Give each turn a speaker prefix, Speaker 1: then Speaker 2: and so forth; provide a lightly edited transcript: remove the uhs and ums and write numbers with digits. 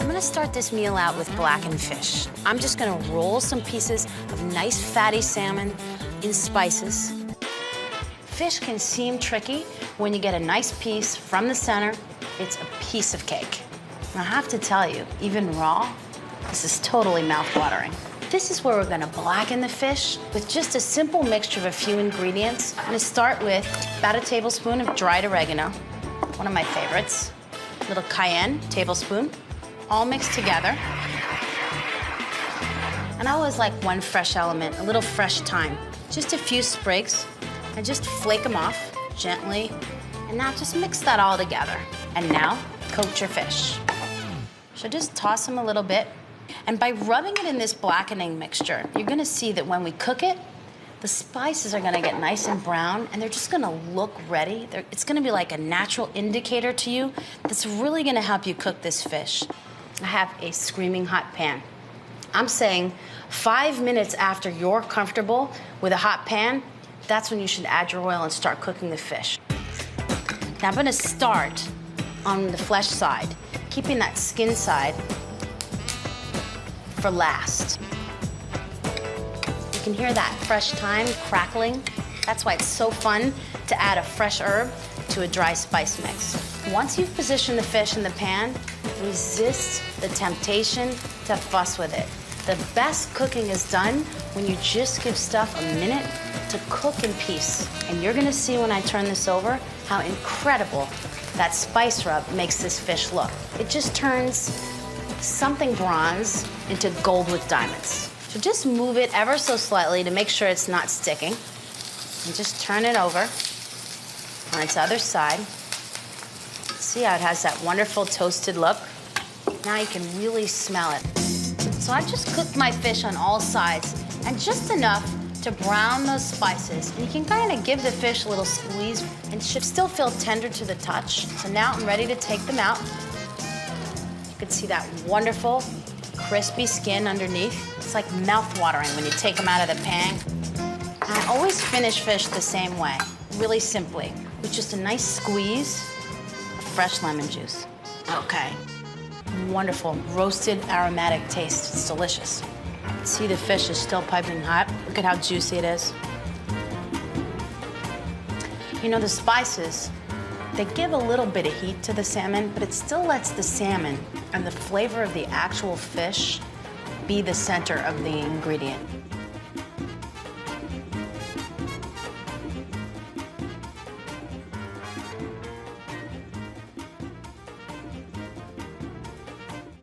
Speaker 1: I'm gonna start this meal out with blackened fish. I'm just gonna roll some pieces of nice fatty salmon in spices. Fish can seem tricky. When you get a nice piece from the center, it's a piece of cake. And I have to tell you, even raw, this is totally mouth-watering. This is where we're gonna blacken the fish with just a simple mixture of a few ingredients. I'm gonna start with about a tablespoon of dried oregano, one of my favorites, a little cayenne, tablespoon, all mixed together. And I always like one fresh element, a little fresh thyme, just a few sprigs, and just flake them off gently. And now just mix that all together. And now, coat your fish. So just toss them a little bit. And by rubbing it in this blackening mixture, you're gonna see that when we cook it, the spices are gonna get nice and brown, and they're just gonna look ready. It's gonna be like a natural indicator to you that's really gonna help you cook this fish. I have a screaming hot pan. I'm saying 5 minutes after you're comfortable with a hot pan, that's when you should add your oil and start cooking the fish. Now I'm gonna start on the flesh side, keeping that skin side for last. You can hear that fresh thyme crackling. That's why it's so fun to add a fresh herb to a dry spice mix. Once you've positioned the fish in the pan, resist the temptation to fuss with it. The best cooking is done when you just give stuff a minute to cook in peace. And you're gonna see when I turn this over how incredible that spice rub makes this fish look. It just turns something bronze into gold with diamonds. So just move it ever so slightly to make sure it's not sticking. And just turn it over on its other side. See how it has that wonderful toasted look? Now you can really smell it. So I've just cooked my fish on all sides, and just enough to brown those spices. And you can kind of give the fish a little squeeze, and it should still feel tender to the touch. So now I'm ready to take them out. You can see that wonderful, crispy skin underneath. It's like mouth-watering when you take them out of the pan. And I always finish fish the same way, really simply, with just a nice squeeze of fresh lemon juice. Okay. Wonderful, roasted, aromatic taste. It's delicious. See, the fish is still piping hot. Look at how juicy it is. You know, the spices, they give a little bit of heat to the salmon, but it still lets the salmon and the flavor of the actual fish be the center of the ingredient.